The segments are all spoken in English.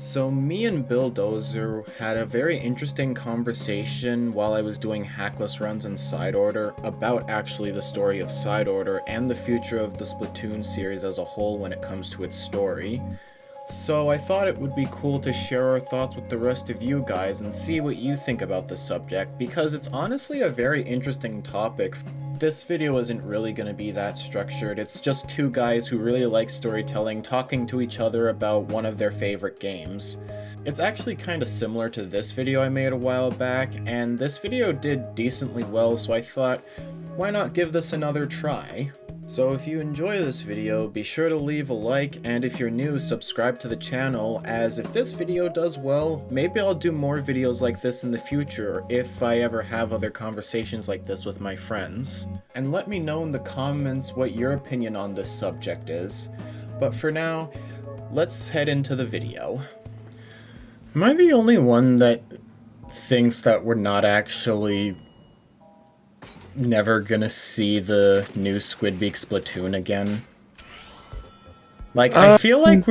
So me and Bill Dozer had a very interesting conversation while I was doing hackless runs in Side Order about actually the story of Side Order and the future of the Splatoon series as a whole when it comes to its story. So I thought it would be cool to share our thoughts with the rest of you guys and see what you think about the subject, because it's honestly a very interesting topic. This video isn't really going to be that structured, it's just two guys who really like storytelling talking to each other about one of their favorite games. It's actually kinda similar to this video I made a while back, and this video did decently well, so I thought, why not give this another try? So if you enjoy this video, be sure to leave a like, and if you're new, subscribe to the channel, as if this video does well, maybe I'll do more videos like this in the future if I ever have other conversations like this with my friends. And let me know in the comments what your opinion on this subject is. But for now, let's head into the video. Am I the only one that thinks that we're not actually never gonna see the new SquidBeak Splatoon again? Like, I feel like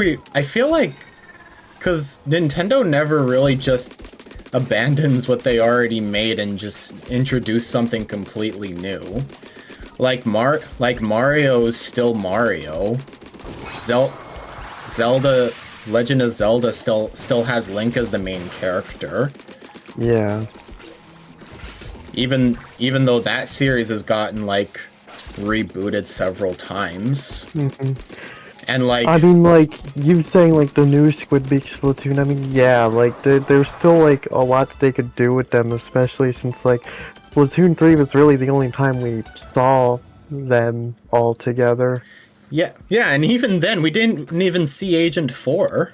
because Nintendo never really just abandons what they already made and just introduce something completely new. Like Mario is still Mario. Zelda, Legend of Zelda still has Link as the main character. Yeah. Even though that series has gotten, like, rebooted several times. Mm-hmm. And, like... I mean, like, you saying, like, the new SquidBeak Splatoon, I mean, yeah, like, there's still, like, a lot that they could do with them, especially since, like, Splatoon 3 was really the only time we saw them all together. Yeah, and even then, we didn't even see Agent 4.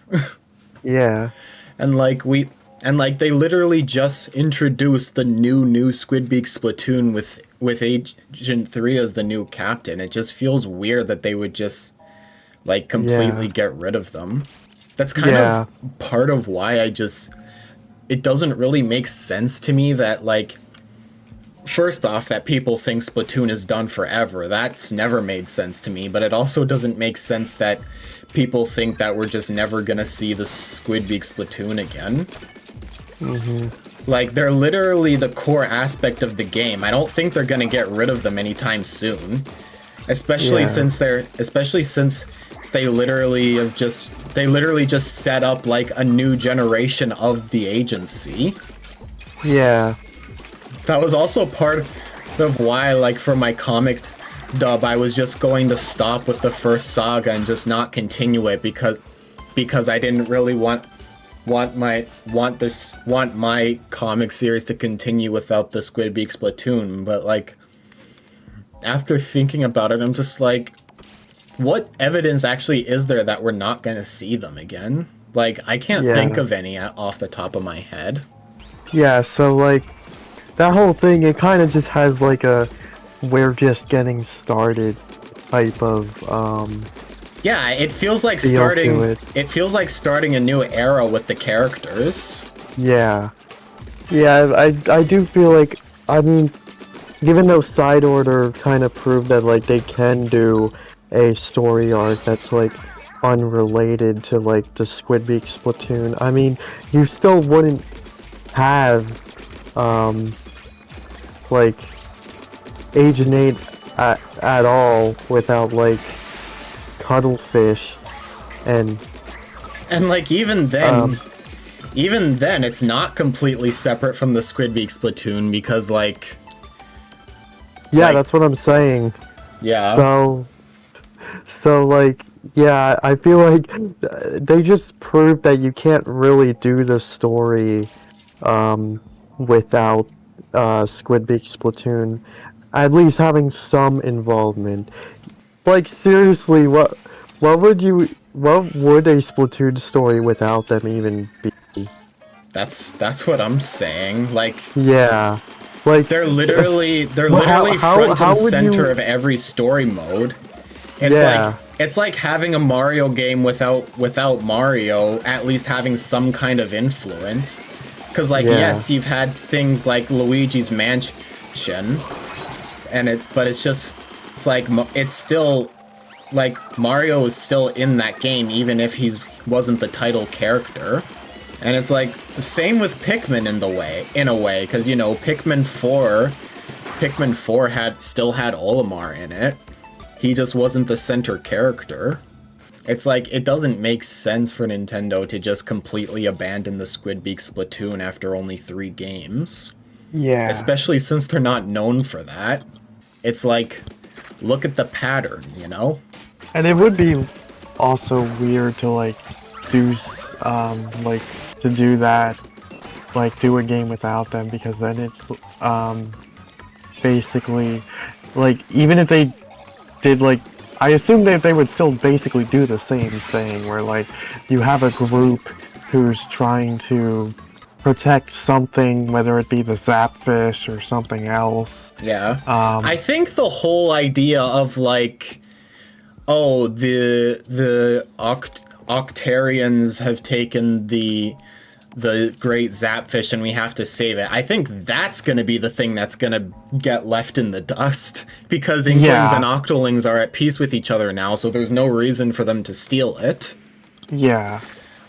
Yeah. And, like, they literally just introduced the new SquidBeak Splatoon with Agent 3 as the new captain. It just feels weird that they would just, like, completely get rid of them. That's kind of part of why it doesn't really make sense to me that, like, first off, that people think Splatoon is done forever. That's never made sense to me, but it also doesn't make sense that people think that we're just never gonna see the SquidBeak Splatoon again. Mm-hmm. Like, they're literally the core aspect of the game. I don't think they're gonna get rid of them anytime soon. Especially since they literally just set up, like, a new generation of the agency. Yeah. That was also part of why, like, for my comic dub, I was just going to stop with the first Saga and just not continue it because I didn't really want my comic series to continue without the SquidBeak Splatoon. But, like, after thinking about it, I'm just like, what evidence actually is there that we're not gonna see them again? Like, I can't think of any off the top of my head. Yeah, so, like, that whole thing, it kind of just has, like, a we're just getting started type of, yeah, it feels like starting a new era with the characters. Yeah. Yeah, I do feel like, I mean, even though Side Order kind of proved that, like, they can do a story arc that's, like, unrelated to, like, the SquidBeak Splatoon, I mean, you still wouldn't have, like, Agent 8 at all without, like, Cuttlefish and like, even then it's not completely separate from the SquidBeak Splatoon because, like... Yeah, that's what I'm saying. Yeah. So, like, yeah, I feel like they just proved that you can't really do the story, without, SquidBeak Splatoon. At least having some involvement. Like, seriously, what would a Splatoon story without them even be? That's what I'm saying. Like, yeah, like they're literally front and center of every story mode. It's like having a Mario game without Mario at least having some kind of influence. Because, like, yes, you've had things like Luigi's Mansion, but it's like, it's still, like, Mario is still in that game, even if he's wasn't the title character. And it's like the same with Pikmin in a way, because you know, Pikmin 4 still had Olimar in it. He just wasn't the center character. It's like, it doesn't make sense for Nintendo to just completely abandon the SquidBeak Splatoon after only 3 games. Yeah. Especially since they're not known for that. It's like, look at the pattern, you know? And it would be also weird to like do to do that, like do a game without them, because then it's basically like, even if they did like, I assume that they would still basically do the same thing, where like you have a group who's trying to protect something, whether it be the Zapfish or something else. Yeah. I think the whole idea of like, oh, the Octarians have taken the great Zapfish and we have to save it. I think that's going to be the thing that's going to get left in the dust, because Inklings and Octolings are at peace with each other now, so there's no reason for them to steal it. Yeah.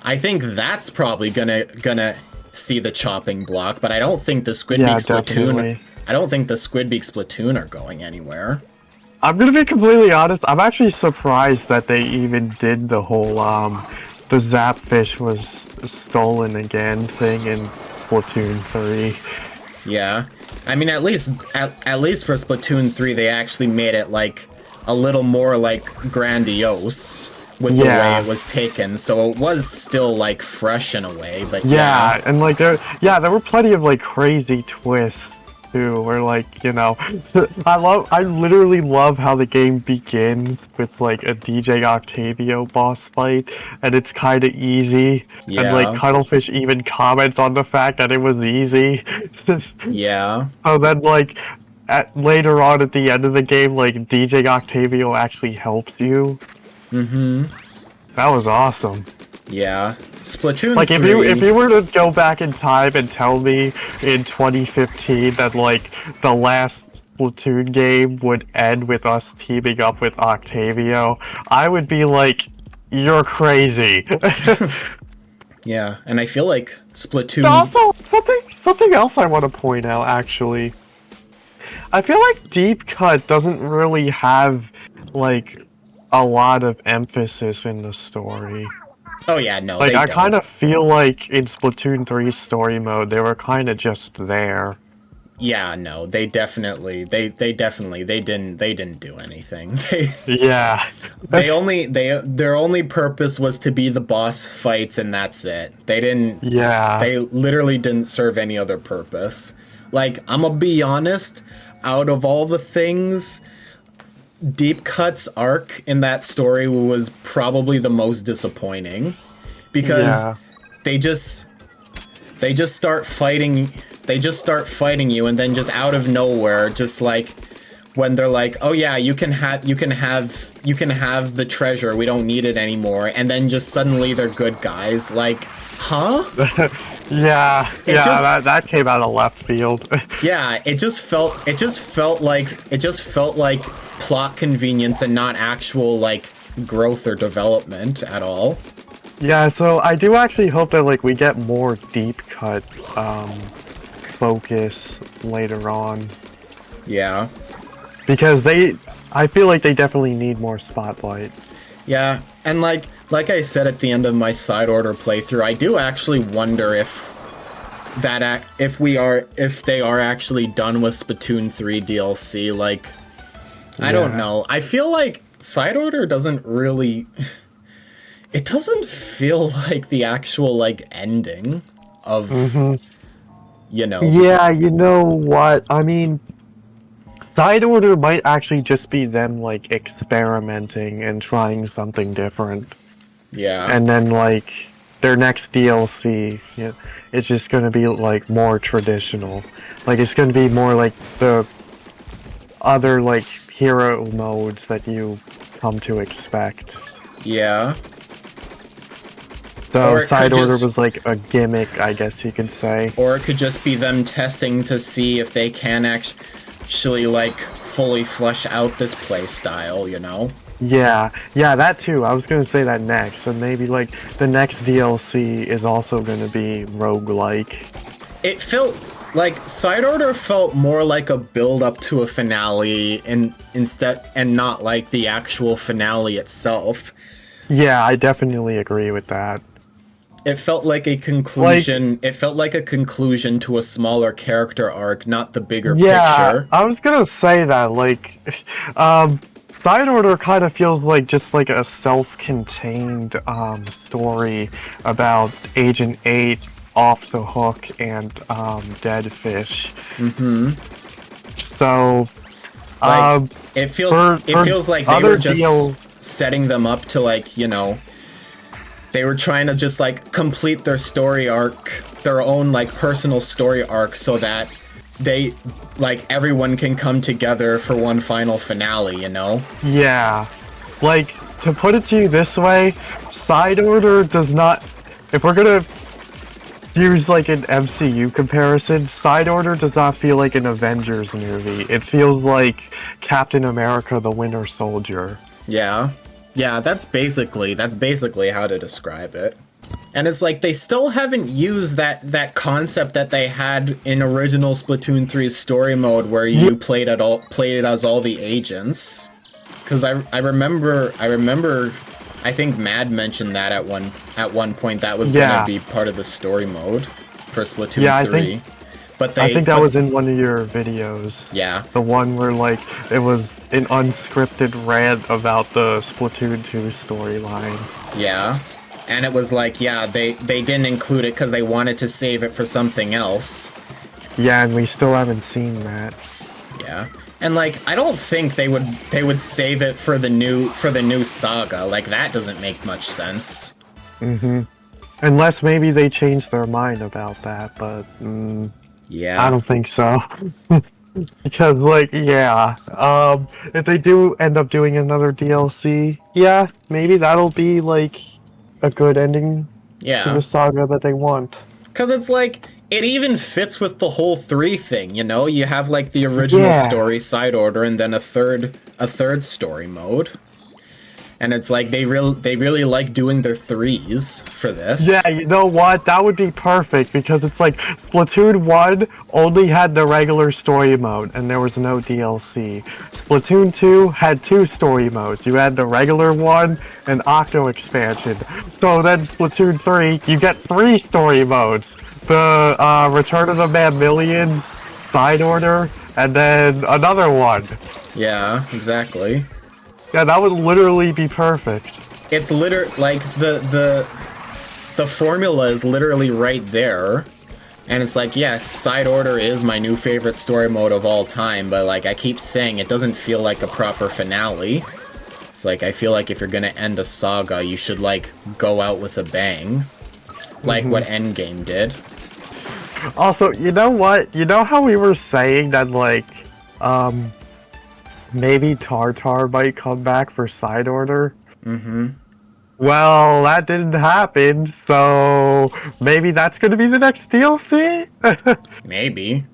I think that's probably gonna see the chopping block, but I don't think the SquidBeak Splatoon definitely. I don't think the SquidBeak Splatoon are going anywhere. I'm gonna be completely honest, I'm actually surprised that they even did the whole the Zapfish was stolen again thing in Splatoon 3. Yeah. I mean, at least for Splatoon 3 they actually made it like a little more like grandiose with the way it was taken, so it was still like fresh in a way, but yeah. And like there were plenty of like crazy twists too, where like, you know, I literally love how the game begins with like a DJ Octavio boss fight, and it's kind of easy, and like Cuttlefish even comments on the fact that it was easy. Yeah. So then like later on at the end of the game, like DJ Octavio actually helps you. Mm-hmm. That was awesome. Yeah. Splatoon like 3... if you were to go back in time and tell me in 2015 that like the last Splatoon game would end with us teaming up with Octavio, I would be like, you're crazy. Yeah, and I feel like Splatoon... Also, something else I want to point out, actually. I feel like Deep Cut doesn't really have like a lot of emphasis in the story. Oh yeah, no, like they I don't. kind of feel like in Splatoon 3 story mode they were kind of just there. Yeah, no, they definitely didn't do anything. Their only purpose was to be the boss fights, and that's it. They literally didn't serve any other purpose. Like, I'm gonna be honest, out of all the things, Deep Cut's arc in that story was probably the most disappointing, because they just start fighting you, and then just out of nowhere, just like when they're like, oh yeah, you can have the treasure, we don't need it anymore, and then just suddenly they're good guys. Like, huh? That came out of left field. Yeah, it just felt like plot convenience and not actual like growth or development at all. Yeah, so I do actually hope that like we get more Deep Cut focus later on. Yeah. Because I feel like they definitely need more spotlight. Yeah, and like I said at the end of my side order playthrough, I do actually wonder if they are actually done with Splatoon 3 DLC. Like, I don't know. I feel like side order doesn't really... It doesn't feel like the actual, like, ending of, you know... Yeah, you know what? I mean, side order might actually just be them, like, experimenting and trying something different. Yeah. And then, like, their next DLC, it's just gonna be, like, more traditional. Like, it's gonna be more like the other, like, hero modes that you come to expect. Yeah. So side order was like a gimmick, I guess you could say. Or it could just be them testing to see if they can actually like fully flesh out this play style, you know? Yeah, yeah, that too. I was gonna say that next, and maybe like the next DLC is also gonna be roguelike. It felt like Side Order felt more like a build up to a finale and not like the actual finale itself. Yeah, I definitely agree with that. It felt like a Like, conclusion. It felt like a conclusion to a smaller character arc, not the bigger yeah, picture. I was gonna say that, like, um, Side Order kind of feels like just like a self-contained, story about Agent 8, Off the Hook, and, Dead Fish. Mm-hmm. So, Like um, it feels like they other were just setting them up to like, they were trying to just like complete their story arc, their own like personal story arc so that they like everyone can come together for one final finale, Yeah. Like, to put it to you this way, Side Order does not... If we're gonna use, like, an MCU comparison, Side Order does not feel like an Avengers movie. It feels like Captain America the Winter Soldier. Yeah. Yeah, that's basically how to describe it. And it's like they still haven't used that concept that they had in original Splatoon 3's story mode where you played it as all the agents. Cuz I remember I think Mad mentioned that at one point that was going to be part of the story mode for Splatoon 3. I think that was in one of your videos. Yeah. The one where, like, it was an unscripted rant about the Splatoon 2 storyline. Yeah. And it was like, yeah, they didn't include it because they wanted to save it for something else. Yeah, and we still haven't seen that. Yeah. And like, I don't think they would save it for the new Saga. Like, that doesn't make much sense. Mm-hmm. Unless maybe they changed their mind about that, but yeah, I don't think so. Because, like, yeah, if they do end up doing another DLC, yeah, maybe that'll be, like, a good ending to the saga that they want. Because it's like, it even fits with the whole 3 thing, You have, like, the original story, Side Order, and then a third story mode. And it's like, they really like doing their 3s for this. Yeah, you know what? That would be perfect, because it's like, Splatoon 1 only had the regular story mode, and there was no DLC. Splatoon 2 had 2 story modes. You had the regular one, and Octo expansion. So then Splatoon 3, you get 3 story modes. The, Return of the Mammalian, Side Order, and then another one. Yeah, exactly. Yeah, that would literally be perfect. It's like the formula is literally right there. And it's like, yes, Side Order is my new favorite story mode of all time, but like I keep saying, it doesn't feel like a proper finale. It's like, I feel like if you're gonna end a saga, you should like go out with a bang. Like what Endgame did. Also, you know what? You know how we were saying that, like, maybe Tartar might come back for Side Order? Mm-hmm. Well, that didn't happen, so maybe that's gonna be the next DLC? Maybe.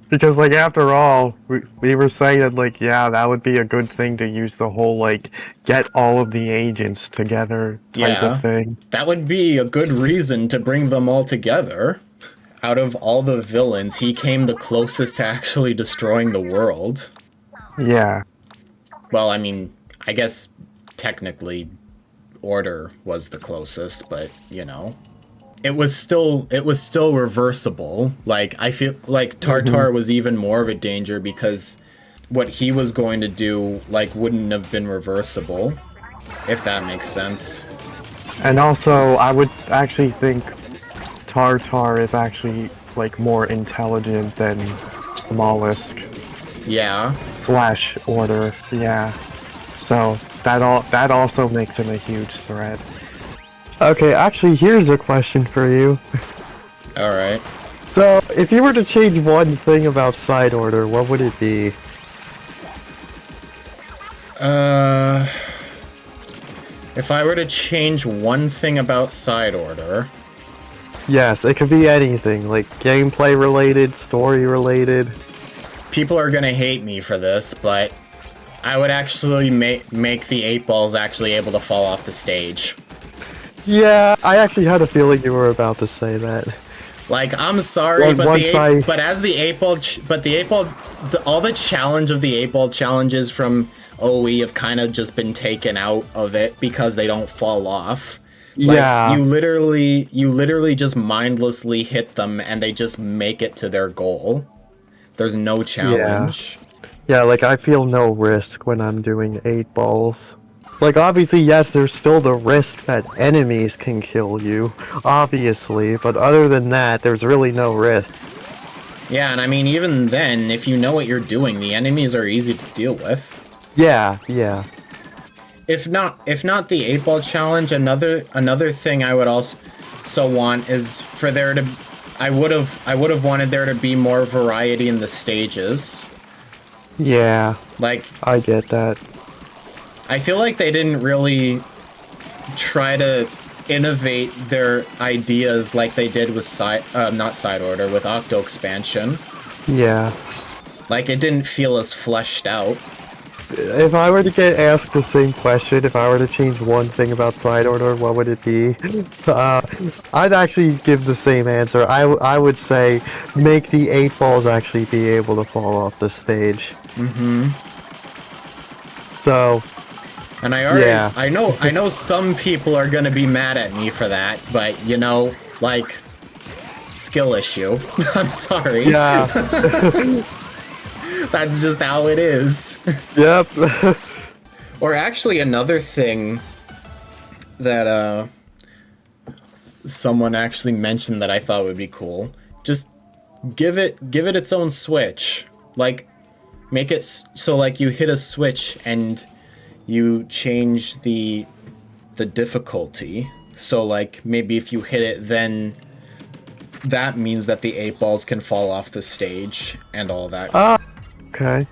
Because, like, after all, we were saying that, like, yeah, that would be a good thing to use the whole, like, get all of the agents together type of thing. That would be a good reason to bring them all together. Out of all the villains, he came the closest to actually destroying the world. Yeah. Well, I mean, I guess technically Order was the closest, but it was still reversible. Like, I feel like Tartar was even more of a danger because what he was going to do like wouldn't have been reversible, if that makes sense. And also, I would actually think Tartar is actually like more intelligent than Mollusk. Yeah. Slash Order, yeah. So that also makes him a huge threat. Okay, actually, here's a question for you. Alright. So, if you were to change one thing about Side Order, what would it be? If I were to change one thing about Side Order... Yes, it could be anything, like gameplay related, story related. People are gonna hate me for this, but I would actually make the 8-balls actually able to fall off the stage. Yeah, I actually had a feeling you were about to say that. Like, I'm sorry, but as the 8-ball, but the 8-ball, all the challenge of the 8-ball challenges from OE have kind of just been taken out of it because they don't fall off. Like, yeah. you literally just mindlessly hit them and they just make it to their goal. There's no challenge. Yeah, like, I feel no risk when I'm doing 8-balls. Like, obviously, yes, there's still the risk that enemies can kill you, obviously, but other than that, there's really no risk. Yeah, and I mean, even then, if you know what you're doing, the enemies are easy to deal with. Yeah, yeah. If not the 8-ball challenge, another thing I would also want is for there to, I would have wanted there to be more variety in the stages. Yeah. Like, I get that. I feel like they didn't really try to innovate their ideas like they did with not Side Order, with Octo Expansion. Yeah. Like, it didn't feel as fleshed out. If I were to get asked the same question, if I were to change one thing about Side Order, what would it be? I'd actually give the same answer. I would say make the 8-balls actually be able to fall off the stage. Mm-hmm. So... And I know some people are gonna be mad at me for that, but, you know, like, skill issue. I'm sorry. Yeah. That's just how it is. Yep. Or actually, another thing that, someone actually mentioned that I thought would be cool. Just give it its own switch. Like, make it so, like, you hit a switch and you change the difficulty. So, like, maybe if you hit it, then that means that the 8-balls can fall off the stage and all that. Okay.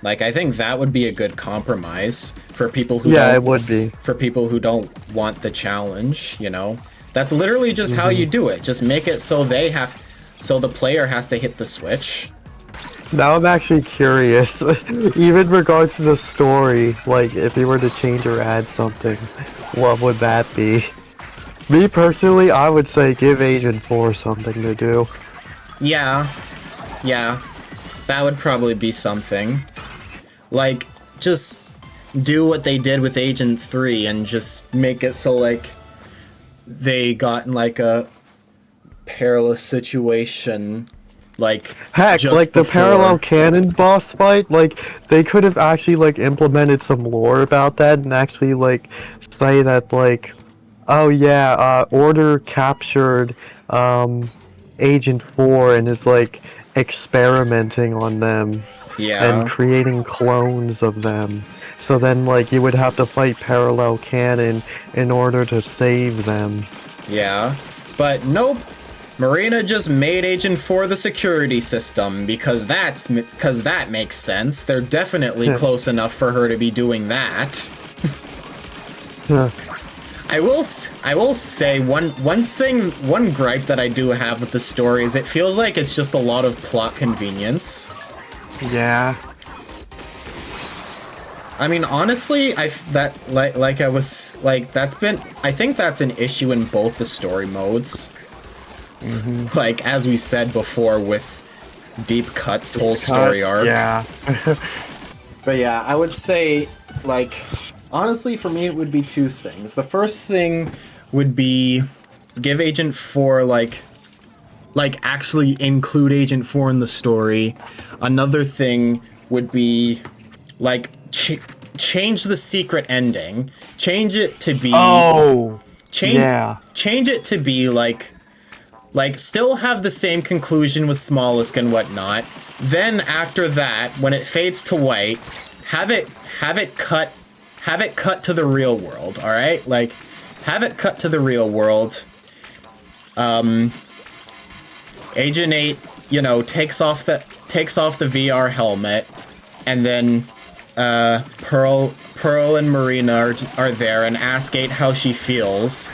Like, I think that would be a good compromise for people who it would be. For people who don't want the challenge, you know? That's literally just how you do it. Just make it so the player has to hit the switch. Now I'm actually curious, even in regards to the story, like, if you were to change or add something, what would that be? Me personally, I would say give Agent 4 something to do. Yeah. That would probably be something. Like, just do what they did with Agent 3 and just make it so, like, they got in, like, a perilous situation. Like, heck, like the parallel cannon boss fight, like, they could have actually, like, implemented some lore about that and actually, like, say that, like, oh yeah, Order captured, Agent 4 and is, like, experimenting on them. Yeah. And creating clones of them. So then, like, you would have to fight parallel cannon in order to save them. Yeah. But nope. Marina just made Agent 4 the security system, because that makes sense. They're definitely close enough for her to be doing that. I will say one gripe that I do have with the story is it feels like it's just a lot of plot convenience. Yeah. I mean, honestly, I think that's an issue in both the story modes. Like, as we said before, with Deep Cut's whole story arc. Yeah. But yeah, I would say, like, honestly, for me, it would be two things. The first thing would be give Agent 4, like actually include Agent 4 in the story. Another thing would be, like, change the secret ending. Change it to be... Change it to be, like, still have the same conclusion with Smollisk and whatnot. Then, after that, when it fades to white, have it cut to the real world, alright? Like, have it cut to the real world. Agent 8, you know, takes off the VR helmet, and then Pearl and Marina are there and ask 8 how she feels,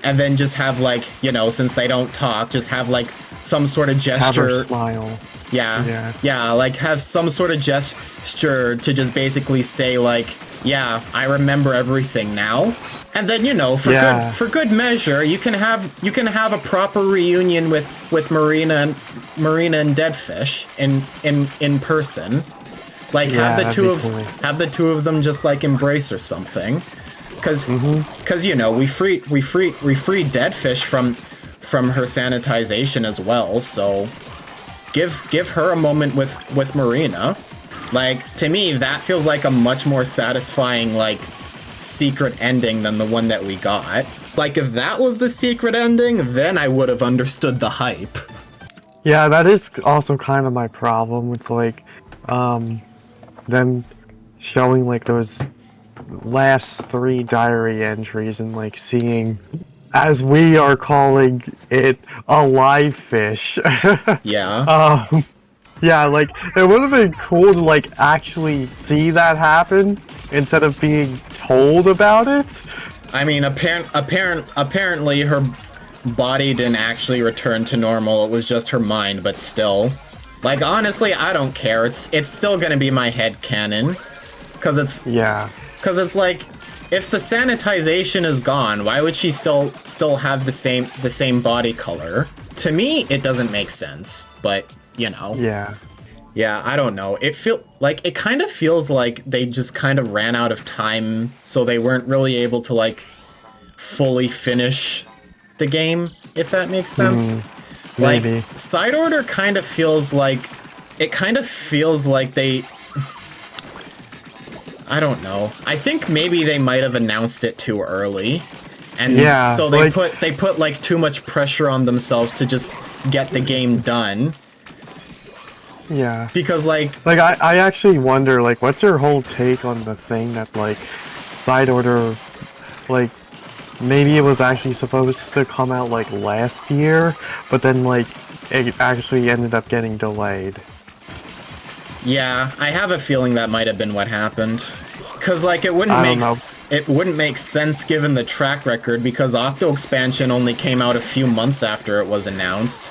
and then just have, like, you know, since they don't talk, just have, like, some sort of gesture. Have her smile. Yeah, like have some sort of gesture to just basically say like, yeah, I remember everything now. And then, you know, for good measure, you can have a proper reunion with Marina and Deadfish in person. Like have the two of them just like embrace or something. Cause you know, we freed Deadfish from her sanitization as well, so give her a moment with Marina. Like, to me, that feels like a much more satisfying, like, secret ending than the one that we got. Like, if that was the secret ending, then I would have understood the hype. Yeah, that is also kind of my problem with, like, them showing, like, those last 3 diary entries and, like, seeing, as we are calling it, a live fish. Yeah. Yeah, like, it would have been cool to, like, actually see that happen instead of being told about it. I mean, apparently her body didn't actually return to normal. It was just her mind, but still. Like, honestly, I don't care. It's still gonna be my headcanon. Cause it's... Yeah. Cause it's like, if the sanitization is gone, why would she still have the same body color? To me, it doesn't make sense, but... You know. Yeah. Yeah, I don't know. It kind of feels like they just kind of ran out of time, so they weren't really able to like fully finish the game, if that makes sense. Maybe. Like Side Order kind of feels like they I don't know. I think maybe they might have announced it too early. And so they put like too much pressure on themselves to just get the game done. Yeah. Because, like... I actually wonder, like, what's your whole take on the thing that, like, Side Order, like, maybe it was actually supposed to come out, like, last year, but then, like, it actually ended up getting delayed. Yeah, I have a feeling that might have been what happened. Because, like, it wouldn't make sense given the track record, because Octo Expansion only came out a few months after it was announced.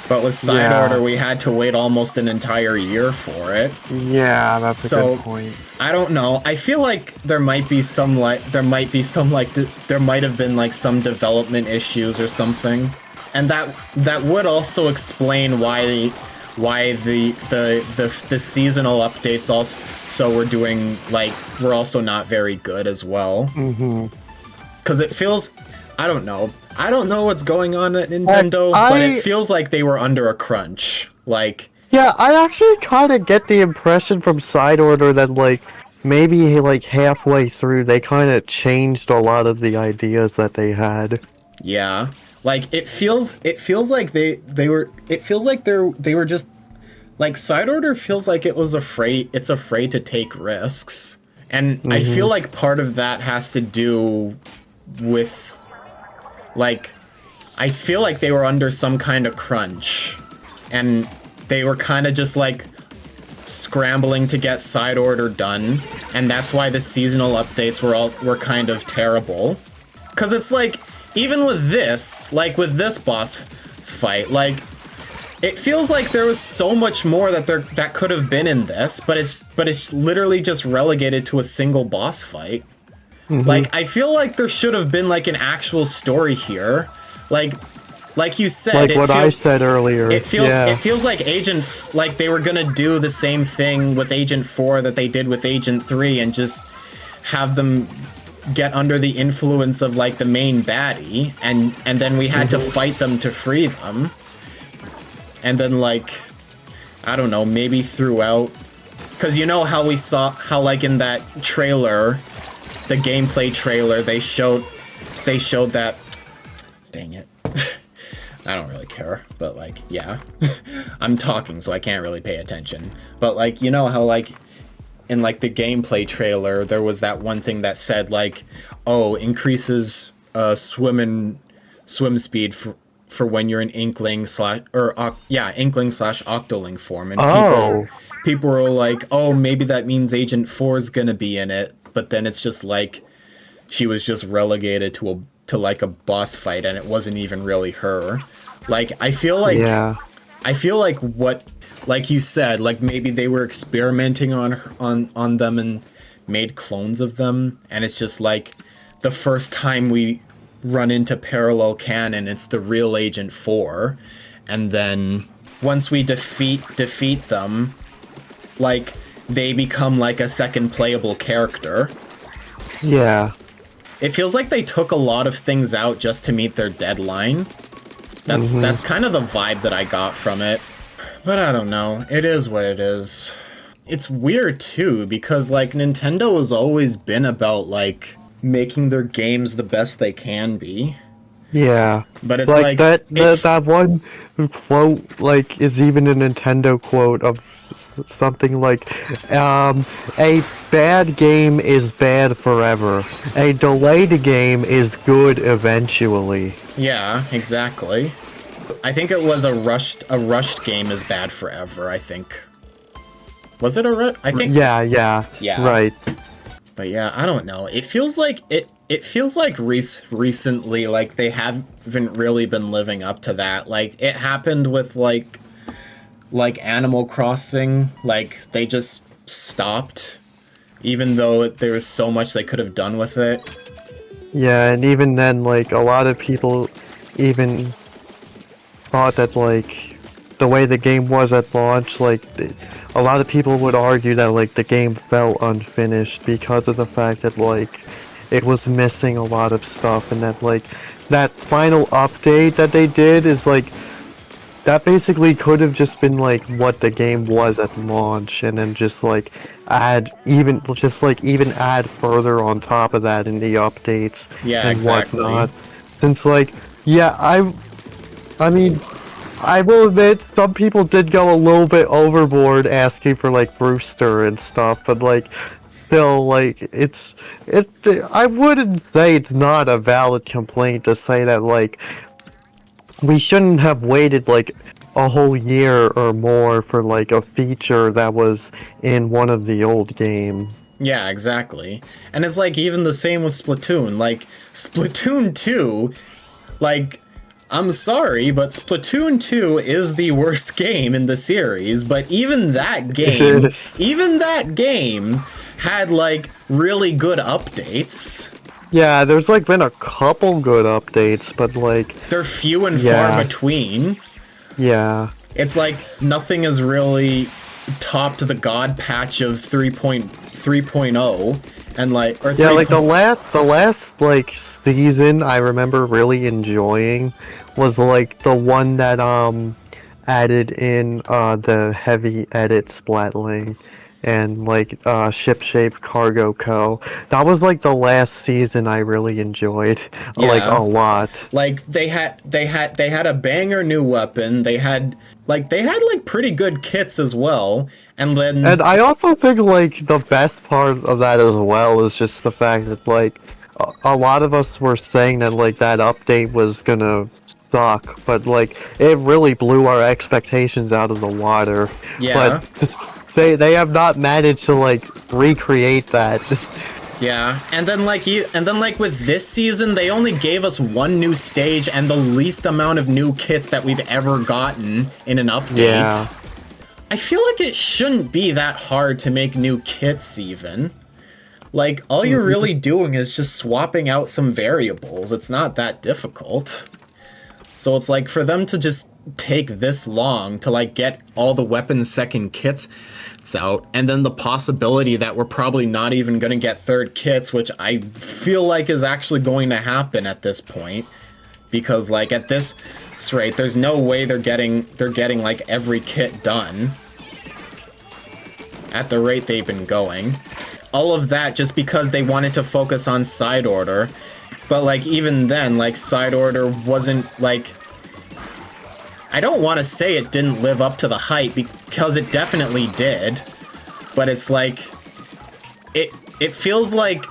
But with Side Order, we had to wait almost an entire year for it. Yeah, that's a good point. I don't know. I feel like there might have been like some development issues or something, and that would also explain why the seasonal updates also were also not very good as well. Because it feels, I don't know what's going on at Nintendo, but it feels like they were under a crunch. Like, yeah, I actually kind of get the impression from Side Order that, like, maybe, like, halfway through, they kind of changed a lot of the ideas that they had. Yeah. Like, it feels like they were just, like, Side Order feels like it's afraid to take risks. And I feel like part of that has to do with, like, I feel like they were under some kind of crunch, and they were kind of just, like, scrambling to get Side Order done, and that's why the seasonal updates were kind of terrible. Because it's like, even with this boss fight, like, it feels like there was so much more that could have been in this, but it's literally just relegated to a single boss fight. Like, I feel like there should have been, like, an actual story here. Like you said, like what I said earlier. It feels like like they were gonna do the same thing with Agent 4 that they did with Agent 3 and just have them get under the influence of, like, the main baddie, and then we had to fight them to free them. And then, like, I don't know, maybe throughout, because you know how like in that trailer, the gameplay trailer, they showed that, dang it, I don't really care, but, like, yeah, I'm talking, so I can't really pay attention, but, like, you know how, like, in, like, the gameplay trailer, there was that one thing that said, like, oh, increases swim speed for when you're an Inkling slash Octoling form, and people were like, oh, maybe that means Agent 4 is gonna be in it, but then it's just like she was just relegated to like a boss fight, and it wasn't even really her. Like, I feel like I feel like like you said, like maybe they were experimenting on them and made clones of them, and it's just like the first time we run into parallel canon, it's the real Agent 4, and then once we defeat them, like they become like a second playable character. Yeah. It feels like they took a lot of things out just to meet their deadline. That's kind of the vibe that I got from it. But I don't know. It is what it is. It's weird too, because like Nintendo has always been about like making their games the best they can be. Yeah. But it's like that one quote like is even a Nintendo quote of something like a bad game is bad forever. A delayed game is good eventually. Yeah, exactly. I think it was a rushed game is bad forever, I think. Was it a rush? I think Yeah. Right. But yeah, I don't know. It feels like it feels like recently like they haven't really been living up to that. Like it happened with like Animal Crossing, like they just stopped even though there was so much they could have done with it. Yeah, and even then like a lot of people even thought that like the way the game was at launch, like a lot of people would argue that like the game felt unfinished because of the fact that like it was missing a lot of stuff, and that like that final update that they did is like that basically could have just been like what the game was at launch, and then just like add further on top of that in the updates and Exactly. whatnot. Since like yeah, I mean I will admit some people did go a little bit overboard asking for like Brewster and stuff, but like still like it's I wouldn't say it's not a valid complaint to say that like we shouldn't have waited like a whole year or more for like a feature that was in one of the old games. Yeah, exactly. And it's like even the same with Splatoon. Like Splatoon 2, like I'm sorry, but Splatoon 2 is the worst game in the series, but even that game had like really good updates. Yeah, there's like been a couple good updates, but like they're few and far between. Yeah. It's like nothing has really topped the God patch of 3.0 and like or 3. Yeah, like the last like season I remember really enjoying was like the one that added in the heavy edit Splatling and like ship-shaped cargo co. That was like the last season I really enjoyed like a lot. Like they had a banger new weapon. They had like pretty good kits as well. And I also think like the best part of that as well is just the fact that like a lot of us were saying that like that update was gonna suck, but like it really blew our expectations out of the water. Yeah. But they have not managed to like recreate that. Yeah, and then like with this season, they only gave us one new stage and the least amount of new kits that we've ever gotten in an update. Yeah. I feel like it shouldn't be that hard to make new kits even. Like, all you're really doing is just swapping out some variables. It's not that difficult. So it's like, for them to just take this long to like get all the weapons second kits out, and then the possibility that we're probably not even going to get third kits, which I feel like is actually going to happen at this point. Because like at this rate, there's no way they're getting like every kit done at the rate they've been going. All of that just because they wanted to focus on side order. But like even then, like side order wasn't like, I don't want to say it didn't live up to the hype because it definitely did. But it's like it feels like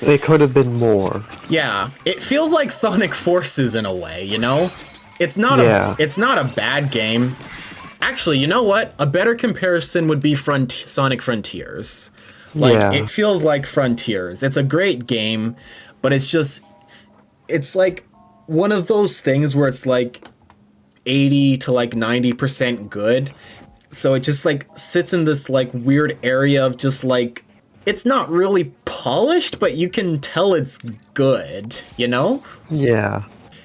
it could have been more. Yeah, it feels like Sonic Forces in a way, you know? It's not a bad game. Actually, you know what? A better comparison would be Sonic Frontiers. Like, it feels like Frontiers. It's a great game, but it's like one of those things where it's like, 80 to like 90% good. So it just like sits in this like weird area of just like, it's not really polished, but you can tell it's good, you know? Yeah.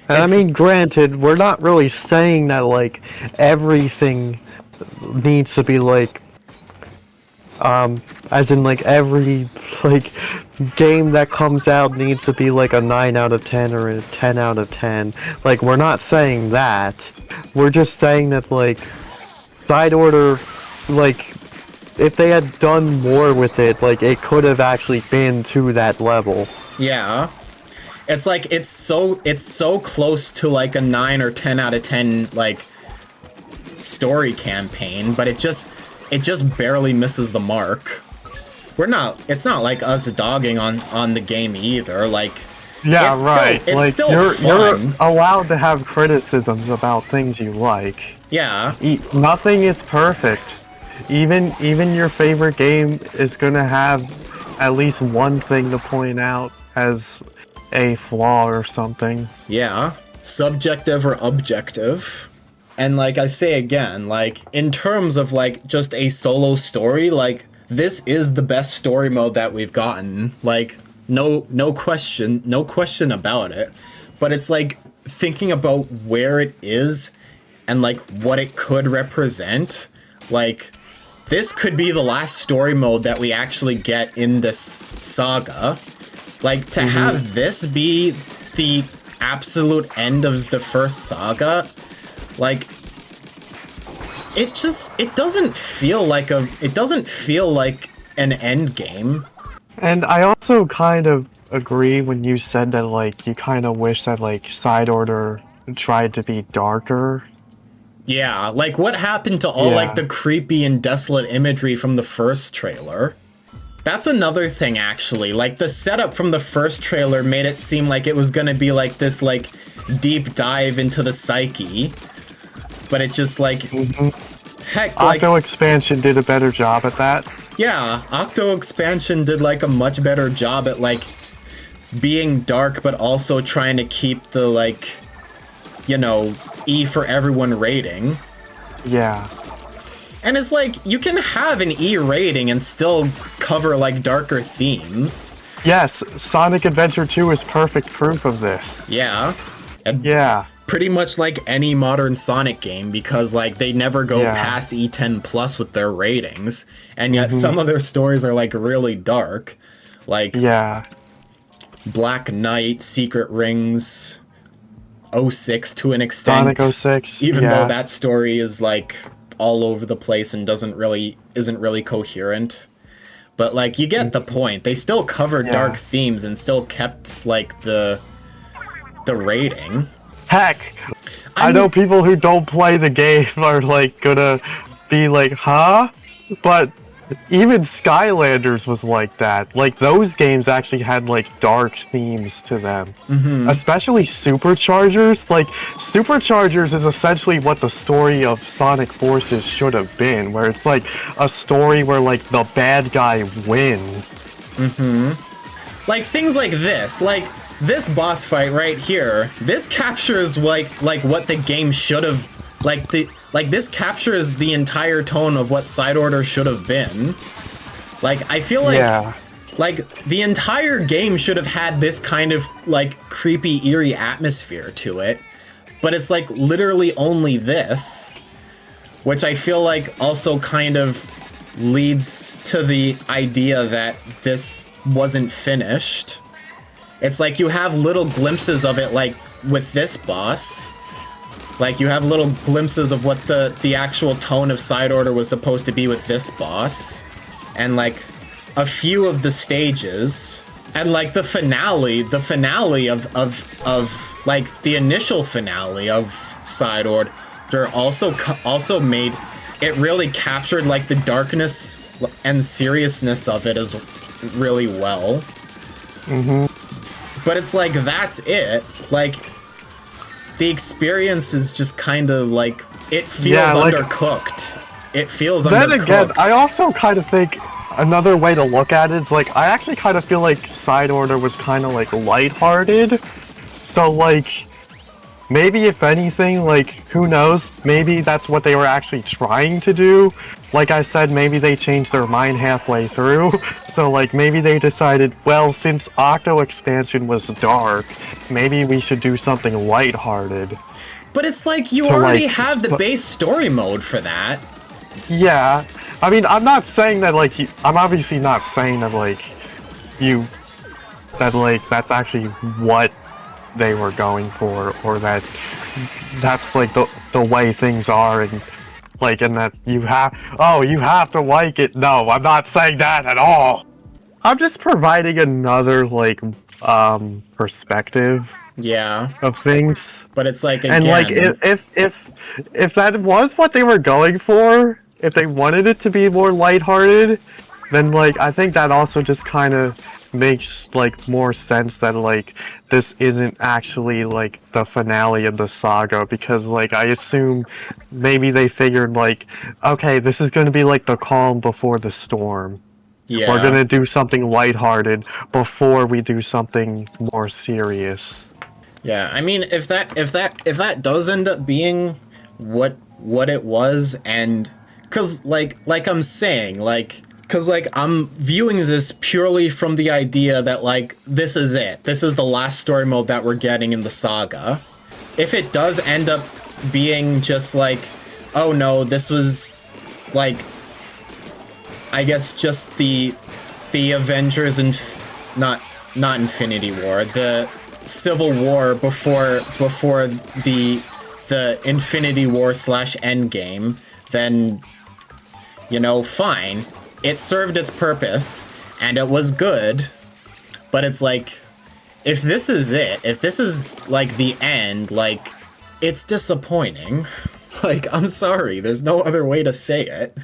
And I It's, mean, granted, we're not really saying that, like, everything needs to be, like, as in, like, every, like, game that comes out needs to be, like, a 9 out of 10 or a 10 out of 10. Like, we're not saying that. We're just saying that, like, Side Order, like, if they had done more with it, like, it could have actually been to that level. yeah. It's like, it's so close to like a 9 or 10 out of 10, like, story campaign, but it just barely misses the mark. It's not like us dogging on the game either, like, Yeah, it's right. Still, it's like, still you're fun. allowed to have criticisms about things you like. Yeah. Nothing is perfect. Even your favorite game is gonna have at least one thing to point out as a flaw or something. Yeah. Subjective or objective. And like I say again, like, in terms of like just a solo story, like, this is the best story mode that we've gotten. Like, no question about it. But it's like thinking about where it is and like what it could represent. Like, this could be the last story mode that we actually get in this saga. Like, to have this be the absolute end of the first saga, like, it doesn't feel like an end game. And I also kind of agree when you said that, like, you kind of wish that, like, Side Order tried to be darker. Yeah, like, what happened to all, like, Yeah. the creepy and desolate imagery from the first trailer? That's another thing, actually. Like, the setup from the first trailer made it seem like it was gonna be, like, this, like, deep dive into the psyche. But it just, like... Heck, like... Octo Expansion did a better job at that. Yeah, Octo Expansion did, like, a much better job at, like, being dark, but also trying to keep the, like, you know, E for everyone rating. Yeah. And it's like, you can have an E rating and still cover, like, darker themes. Yes, Sonic Adventure 2 is perfect proof of this. Yeah. And Yeah. pretty much like any modern Sonic game, because, like, they never go Yeah. past E10 plus with their ratings, and yet some of their stories are, like, really dark. Like, Yeah. Black Knight, Secret Rings, 06 to an extent. Sonic 06. Even yeah. though that story is, like, all over the place and isn't really coherent. But, like, you get the point. They still covered dark themes and still kept, like, the rating. Heck, I know people who don't play the game are, like, gonna be like, huh? But even Skylanders was like that. Like, those games actually had, like, dark themes to them. Especially Superchargers. Like, Superchargers is essentially what the story of Sonic Forces should have been, where it's, like, a story where, like, the bad guy wins. Like, things like this. Like, this boss fight right here, this captures, like what the game should have, this captures the entire tone of what Side Order should have been. Like, I feel like, like, the entire game should have had this kind of, like, creepy, eerie atmosphere to it, but it's, like, literally only this, which I feel like also kind of leads to the idea that this wasn't finished. It's like you have little glimpses of it, like, with this boss. Like, you have little glimpses of what the actual tone of Side Order was supposed to be with this boss. And, like, a few of the stages. And, like, the finale of like, the initial finale of Side Order also made... It really captured, like, the darkness and seriousness of it as really well. But it's like, that's it. Like, the experience is just kind of like, it feels undercooked. It feels undercooked. Then again, I also kind of think another way to look at it is, like, I actually kind of feel like Side Order was kind of, like, lighthearted. So, like, maybe if anything, like, who knows, maybe that's what they were actually trying to do. Like I said, maybe they changed their mind halfway through, so like maybe they decided, well, since Octo expansion was dark, maybe we should do something lighthearted. But it's like, you So, already like, have the base story mode for that. Yeah, I mean, I'm not saying that, like, I'm obviously not saying that, like, that's actually what they were going for, or that that's, like, the way things are, and, like, and that you have to like it. No, I'm not saying that at all. I'm just providing another, like, perspective Yeah. of things. But it's like, again... And like if that was what they were going for, if they wanted it to be more lighthearted, then like I think that also just kind of makes like more sense that like this isn't actually like the finale of the saga, because like I assume maybe they figured like, okay, this is going to be like the calm before the storm. Yeah. We're going to do something lighthearted before we do something more serious. Yeah, I mean, if that does end up being what it was, and cause like I'm saying, like, cause like I'm viewing this purely from the idea that like this is it. This is the last story mode that we're getting in the saga. If it does end up being just like, oh no, this was like, I guess just the Avengers and not Infinity War, the Civil War before the Infinity War / Endgame, then, you know, fine. It served its purpose, and it was good, but it's like, if this is it, if this is, like, the end, like, it's disappointing. Like, I'm sorry, there's no other way to say it.